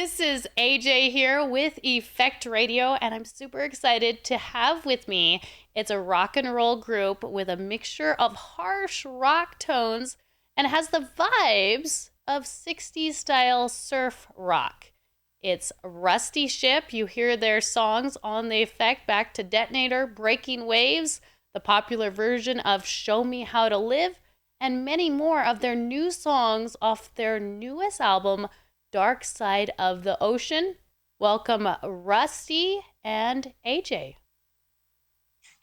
This is AJ here with Effect Radio, and I'm super excited to have with me. It's a rock and roll group with a mixture of harsh rock tones and has the vibes of 60s style surf rock. It's Rusty Shipp. You hear their songs on the Effect Back to Detonator, Breaking Waves, the popular version of Show Me How to Live, and many more of their new songs off their newest album, Dark Side of the Ocean. Welcome, Rusty and AJ.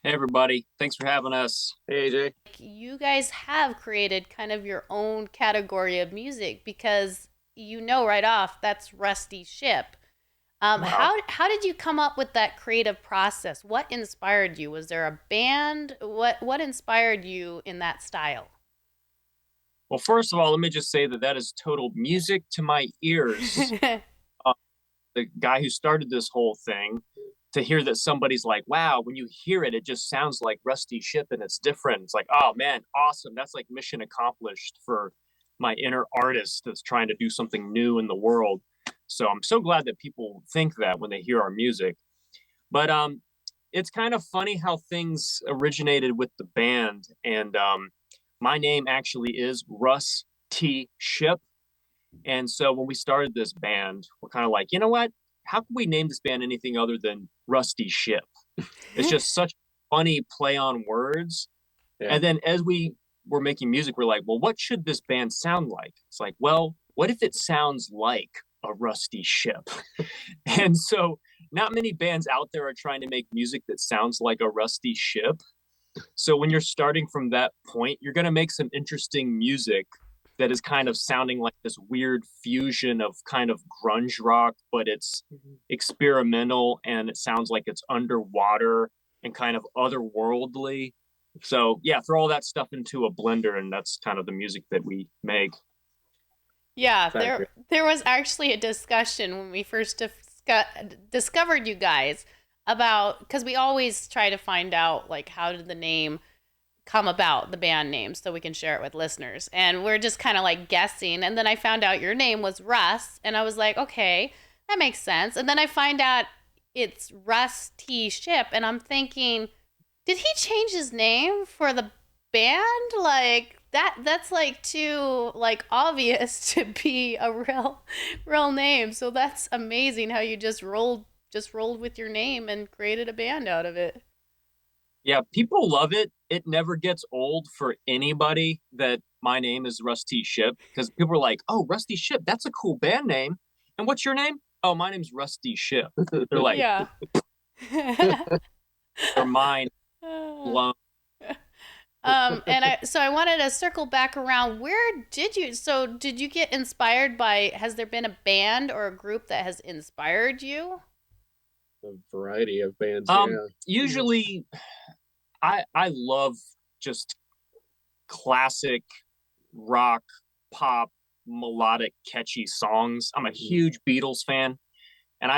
Hey everybody, thanks for having us. Hey AJ. You guys have created kind of your own category of music because you know right off that's Rusty Shipp. Wow. How did you come up with that creative process? What inspired you? Was there a band? What inspired you in that style? Well, first of all, let me just say that is total music to my ears. Uh, the guy who started this whole thing, to hear that somebody's like, wow, when you hear it, it just sounds like Rusty Shipp and it's different. It's like, oh man, awesome. That's like mission accomplished for my inner artist that's trying to do something new in the world. So I'm so glad that people think that when they hear our music. But it's kind of funny how things originated with the band. And my name actually is Russ T. Shipp. And so when we started this band, we're kind of like, you know what? How can we name this band anything other than Rusty Shipp? It's just such a funny play on words. Yeah. And then as we were making music, we're like, well, what should this band sound like? It's like, well, what if it sounds like a Rusty Shipp? And so not many bands out there are trying to make music that sounds like a Rusty Shipp. So when you're starting from that point, you're going to make some interesting music that is kind of sounding like this weird fusion of kind of grunge rock, but it's experimental and it sounds like it's underwater and kind of otherworldly. So yeah, throw all that stuff into a blender and that's kind of the music that we make. Yeah, Exactly. there was actually a discussion when we first discovered you guys about, because we always try to find out like how did the name come about, the band name, so we can share it with listeners. And we're just kind of like guessing. And then I found out your name was Russ, and I was like, okay, that makes sense. And then I find out it's Russ T. Shipp, and I'm thinking, did he change his name for the band? Like that's like too like obvious to be a real name. So that's amazing how you just rolled with your name and created a band out of it. Yeah, people love it. It never gets old for anybody that my name is Rusty Shipp because people are like, "Oh, Rusty Shipp, that's a cool band name." And what's your name? Oh, my name's Rusty Shipp. They're like, Yeah. their mind blown. And I wanted to circle back around. Did you get inspired by, has there been a band or a group that has inspired you? A variety of bands. Usually, I love just classic rock, pop, melodic, catchy songs. I'm a huge Beatles fan, and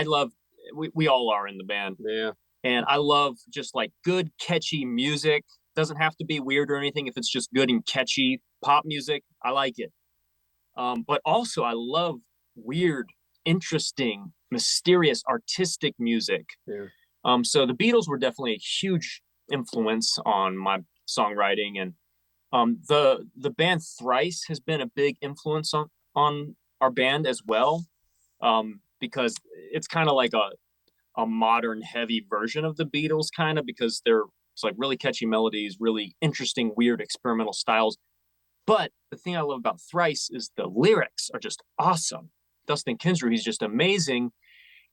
we all are in the band. Yeah. And I love just like good, catchy music. Doesn't have to be weird or anything. If it's just good and catchy pop music, I like it. But also, I love weird, interesting, mysterious, artistic music. Yeah. So the Beatles were definitely a huge influence on my songwriting, and the band Thrice has been a big influence on our band as well, because it's kind of like a modern heavy version of the Beatles, kind of because it's like really catchy melodies, really interesting, weird experimental styles. But the thing I love about Thrice is the lyrics are just awesome. Dustin Kinsrew, he's just amazing,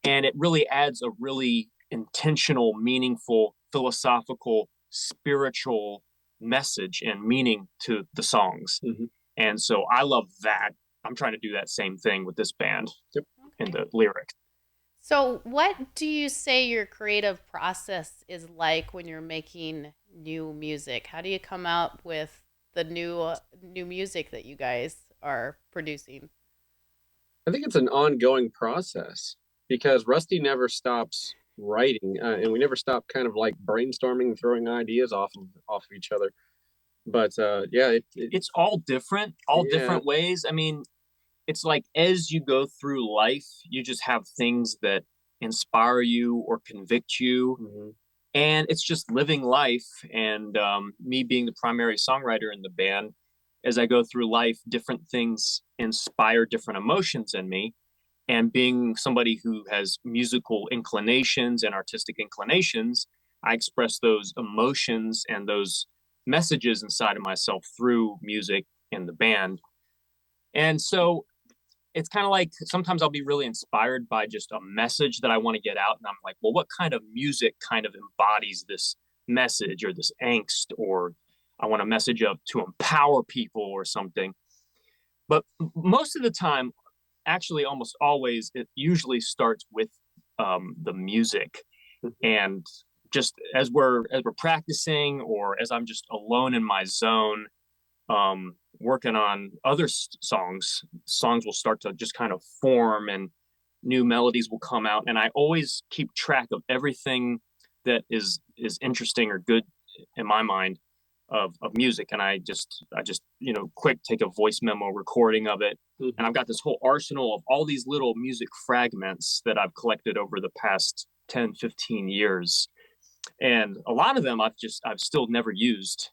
and it really adds a really intentional, meaningful, philosophical, spiritual message and meaning to the songs. Mm-hmm. And so I love that. I'm trying to do that same thing with this band. Yep. In the lyrics. So, what do you say your creative process is like when you're making new music? How do you come up with the new music that you guys are producing? I think it's an ongoing process because Rusty never stops writing, and we never stop kind of like brainstorming, throwing ideas off of each other. But yeah, It's all different ways. I mean, it's like as you go through life, you just have things that inspire you or convict you. Mm-hmm. And it's just living life. And me being the primary songwriter in the band, as I go through life, different things inspire different emotions in me. And being somebody who has musical inclinations and artistic inclinations, I express those emotions and those messages inside of myself through music and the band. And so it's kind of like sometimes I'll be really inspired by just a message that I want to get out. And I'm like, well, what kind of music kind of embodies this message or this angst? Or I want a message of to empower people or something. But most of the time, actually almost always, it usually starts with the music. And just as we're practicing, or as I'm just alone in my zone, working on other songs will start to just kind of form, and new melodies will come out. And I always keep track of everything that is interesting or good in my mind of music. And I just quick take a voice memo recording of it. Mm-hmm. And I've got this whole arsenal of all these little music fragments that I've collected over the past 10-15 years. And a lot of them I've still never used.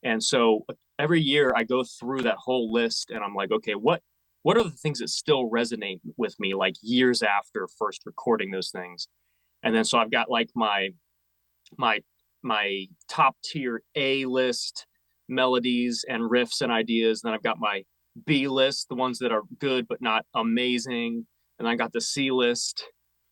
And so every year I go through that whole list, and I'm like, okay, what are the things that still resonate with me, like years after first recording those things? And then so I've got like my top tier A list melodies and riffs and ideas. Then I've got my B list, the ones that are good but not amazing. And I got the C list.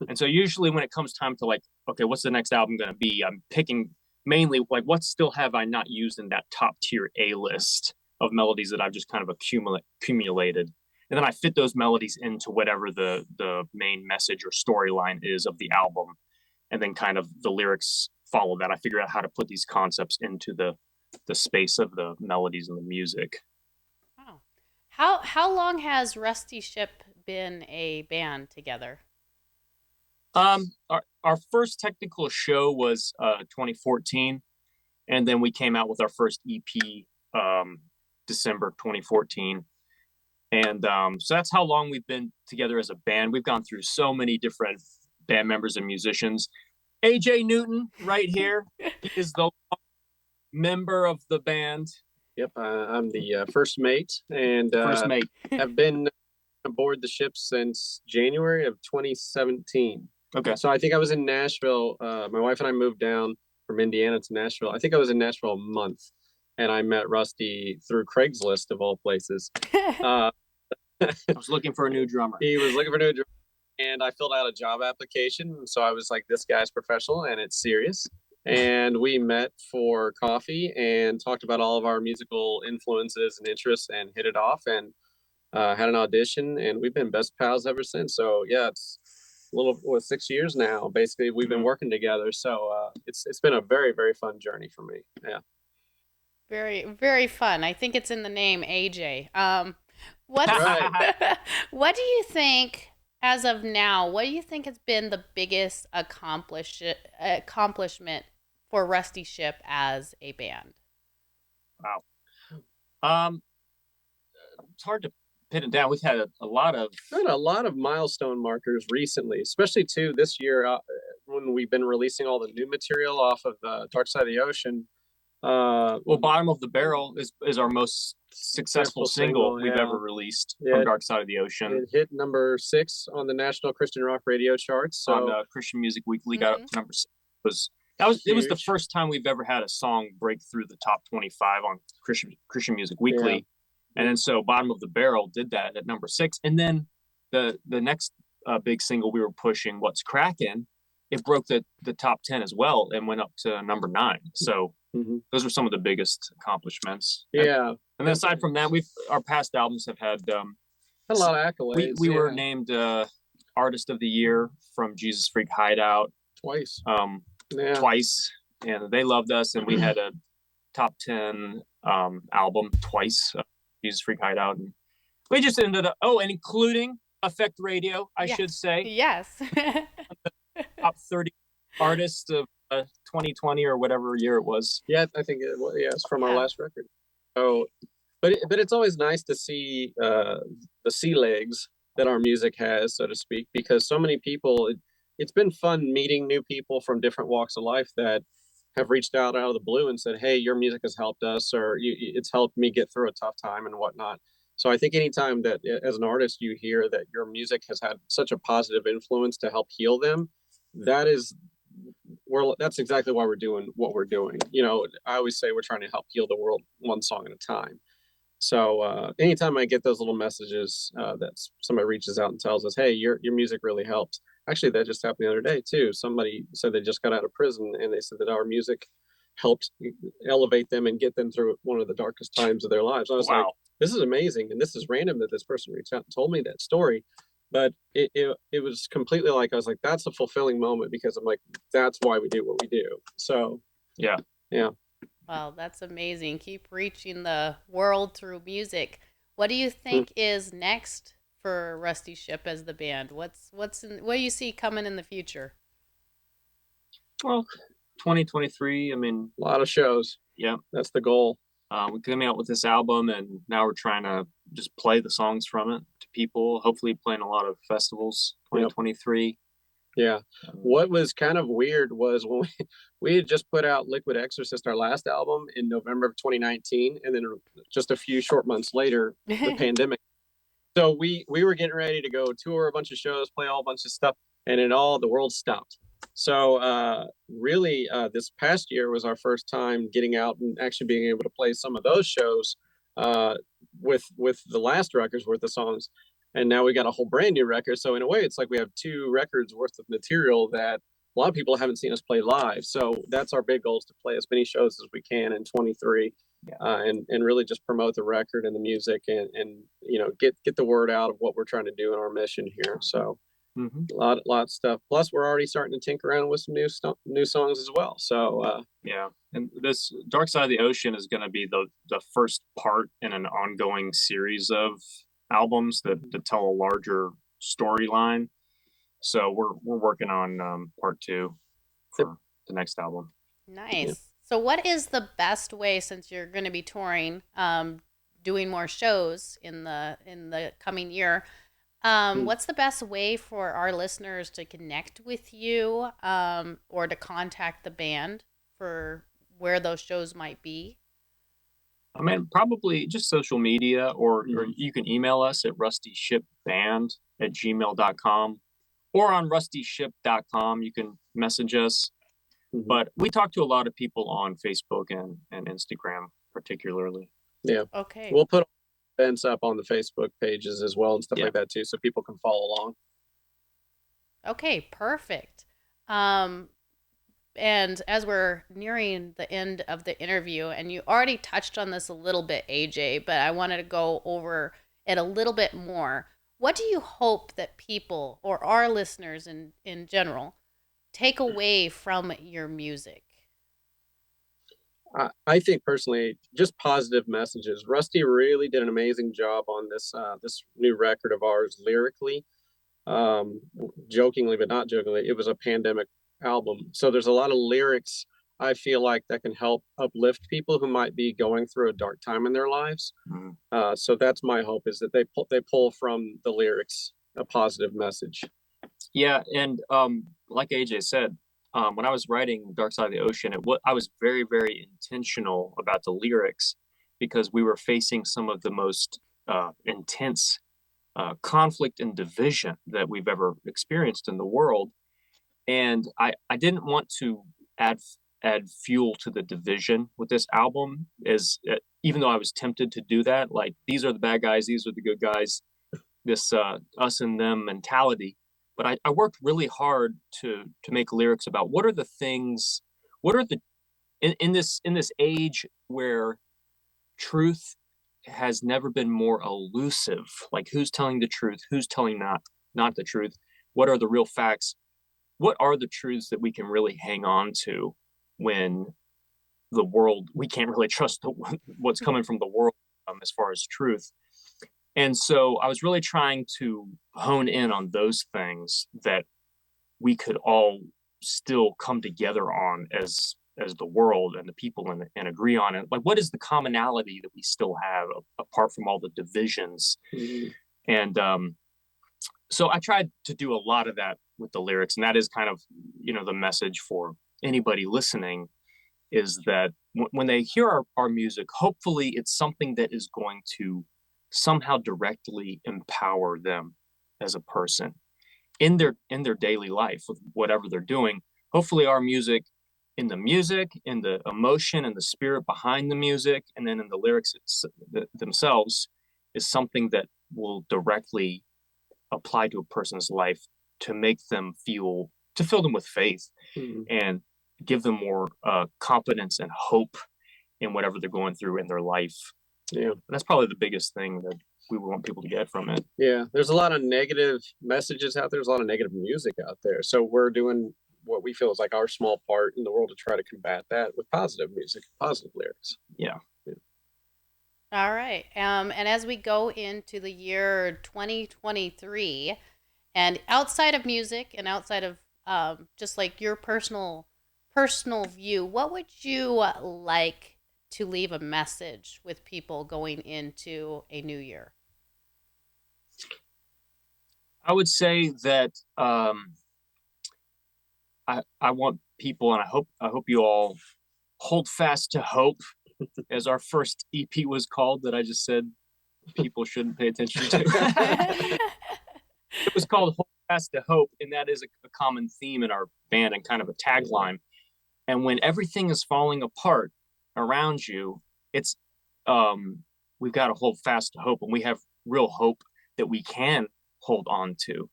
And so usually when it comes time to like, okay, what's the next album going to be? I'm picking mainly like what still have I not used in that top tier A list of melodies that I've just kind of accumulated. And then I fit those melodies into whatever the main message or storyline is of the album. And then kind of the lyrics follow that. I figure out how to put these concepts into the space of the melodies and the music. Wow. How long has Russ T Shipp been a band together? Our first technical show was 2014, and then we came out with our first EP December 2014. And so that's how long we've been together as a band. We've gone through so many different band members and musicians. AJ Newton, right here, is the member of the band. Yep, I'm the first mate, and First mate. have been aboard the ship since January of 2017. Okay. So I think I was in Nashville. My wife and I moved down from Indiana to Nashville. I think I was in Nashville a month, and I met Rusty through Craigslist of all places. I was looking for a new drummer. He was looking for a new drummer, and I filled out a job application. So I was like, this guy's professional and it's serious. And we met for coffee and talked about all of our musical influences and interests and hit it off, and had an audition, and we've been best pals ever since. So yeah, it's a little 6 years now. Basically, we've been working together. So it's been a very, very fun journey for me. Yeah. Very, very fun. I think it's in the name AJ. What's Right. what do you think as of now? What do you think has been the biggest accomplishment for Russ T Shipp as a band? Wow. It's hard to pin it down. We've had a lot of milestone markers recently, especially too this year when we've been releasing all the new material off of Dark Side of the Ocean. Well, Bottom of the Barrel is our most successful single we've ever released from Dark Side of the Ocean. It hit number 6 on the National Christian Rock radio charts. So on Christian Music Weekly, got up to number 6. It was the first time we've ever had a song break through the top 25 on Christian Music Weekly. Yeah. And then so Bottom of the Barrel did that at number 6. And then the next big single we were pushing, What's Crackin', it broke the top 10 as well and went up to number 9. So those were some of the biggest accomplishments. Yeah. And then aside from that, our past albums have had a lot of accolades. We were named Artist of the Year from Jesus Freak Hideout twice. Twice, and they loved us. And we had a top 10 album twice, Jesus Freak Hideout, and we just ended up and including Effect Radio, I should say. Yes. Top 30 artists of 2020 or whatever year it was. Yeah, I think it's from our last record. So, but it's always nice to see sea legs that our music has, so to speak, because so many people, it's been fun meeting new people from different walks of life that have reached out of the blue and said, hey, your music has helped us, or it's helped me get through a tough time and whatnot. So I think anytime that as an artist you hear that your music has had such a positive influence to help heal them, that's exactly why we're doing what we're doing. I always say we're trying to help heal the world one song at a time. So anytime I get those little messages that somebody reaches out and tells us, hey, your music really helps. Actually, that just happened the other day too. Somebody said they just got out of prison and they said that our music helped elevate them and get them through one of the darkest times of their lives. I was like, this is amazing. And this is random that this person reached out and told me that story. But it was completely like, I was like, that's a fulfilling moment, because I'm like, that's why we do what we do. So yeah. Wow, that's amazing. Keep reaching the world through music. What do you think is next for Rusty Shipp as the band? What do you see coming in the future? Well, 2023, I mean, a lot of shows. Yeah, that's the goal. We're coming out with this album, and now we're trying to just play the songs from it to people, hopefully playing a lot of festivals 2023. Yeah. What was kind of weird was when we had just put out Liquid Exorcist, our last album, in November of 2019, and then just a few short months later, the pandemic. So we were getting ready to go tour a bunch of shows, play a whole bunch of stuff, and the world stopped. So really, this past year was our first time getting out and actually being able to play some of those shows with the last record's worth of songs. And now we got a whole brand new record. So in a way, it's like we have 2 records worth of material that a lot of people haven't seen us play live. So that's our big goal, is to play as many shows as we can in 23, and really just promote the record and the music, and get the word out of what we're trying to do in our mission here. So a lot of stuff. Plus, we're already starting to tinker around with some new songs as well. So and this Dark Side of the Ocean is going to be the first part in an ongoing series of albums that tell a larger storyline. So we're working on part 2 for the next album. Nice. Yeah. So what is the best way, since you're going to be touring, doing more shows in the coming year, what's the best way for our listeners to connect with you, or to contact the band for where those shows might be? I mean, probably just social media, or you can email us at rustyshippband@gmail.com, or on rustyshipp.com. You can message us. But we talk to a lot of people on Facebook and Instagram, particularly. Yeah. Okay. We'll put events up on the Facebook pages as well and stuff like that too, so people can follow along. Okay, perfect. And as we're nearing the end of the interview, and you already touched on this a little bit, AJ, but I wanted to go over it a little bit more. What do you hope that people, or our listeners in general, take away from your music? I think personally, just positive messages. Rusty really did an amazing job on this new record of ours lyrically. Jokingly, but not jokingly, it was a pandemic album. So there's a lot of lyrics, I feel like, that can help uplift people who might be going through a dark time in their lives. So that's my hope, is that they pull from the lyrics a positive message. Yeah, and like AJ said, when I was writing Dark Side of the Ocean, I was very, very intentional about the lyrics, because we were facing some of the most intense conflict and division that we've ever experienced in the world. And I didn't want to add fuel to the division with this album, even though I was tempted to do that, like, these are the bad guys, these are the good guys, this us and them mentality. But I worked really hard to make lyrics about what are the things, in this age where truth has never been more elusive, like who's telling the truth, who's telling not the truth, what are the real facts, what are the truths that we can really hang on to when the world, we can't really trust what's coming from the world as far as truth. And so I was really trying to hone in on those things that we could all still come together on as the world and the people, and agree on it. Like, what is the commonality that we still have apart from all the divisions? And so I tried to do a lot of that with the lyrics, and that is kind of, the message for anybody listening, is that when they hear our music, hopefully it's something that is going to somehow directly empower them as a person in their daily life with whatever they're doing. Hopefully our music, in the emotion and the spirit behind the music, and then in the lyrics themselves, is something that will directly apply to a person's life to make them to fill them with faith, and give them more confidence and hope in whatever they're going through in their life. Yeah, and that's probably the biggest thing that we want people to get from it. Yeah, there's a lot of negative messages out there. There's a lot of negative music out there. So we're doing what we feel is like our small part in the world to try to combat that with positive music, positive lyrics. Yeah. All right. And as we go into the year 2023, and outside of music and outside of just like your personal view, what would you like to leave a message with people going into a new year? I would say that I want people, and I hope you all hold fast to hope, as our first EP was called, that I just said people shouldn't pay attention to. It was called Hold Fast to Hope, and that is a common theme in our band and kind of a tagline. And when everything is falling apart around you, it's we've got to hold fast to hope, and we have real hope that we can hold on to.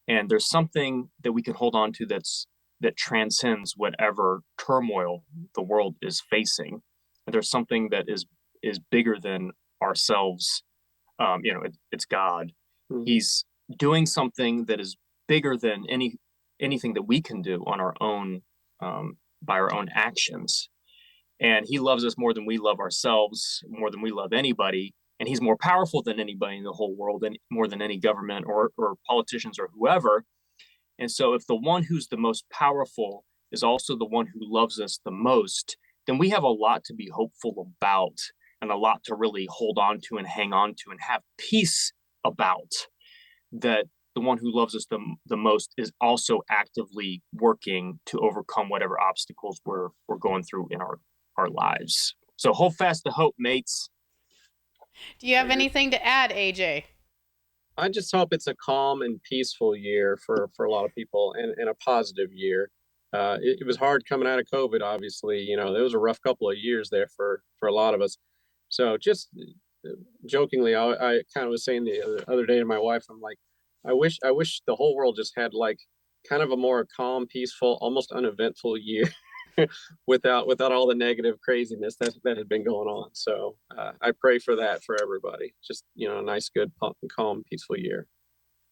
And there's something that we can hold on to that transcends whatever turmoil the world is facing. And there's something that is bigger than ourselves. It's God. Mm-hmm. He's doing something that is bigger than anything that we can do on our own, by our own actions. And he loves us more than we love ourselves, more than we love anybody. And he's more powerful than anybody in the whole world, and more than any government or politicians or whoever. And so if the one who's the most powerful is also the one who loves us the most, then we have a lot to be hopeful about, and a lot to really hold on to and hang on to and have peace about. That the one who loves us the most is also actively working to overcome whatever obstacles we're going through in our lives. So hold fast to hope, mates. Do you have anything to add, AJ? I just hope it's a calm and peaceful year for a lot of people, and a positive year. It was hard coming out of COVID, obviously. There was a rough couple of years there for a lot of us. So just jokingly, I kind of was saying the other day to my wife, I'm like, I wish the whole world just had like kind of a more calm, peaceful, almost uneventful year. without all the negative craziness that had been going on. So I pray for that for everybody. Just, a nice, good, calm, peaceful year.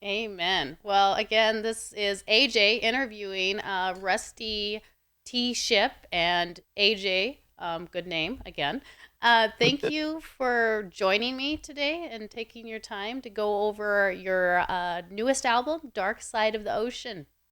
Amen. Well, again, this is AJ interviewing Russ T, Shipp, and AJ. Good name again. Thank you for joining me today and taking your time to go over your newest album, Dark Side of the Ocean.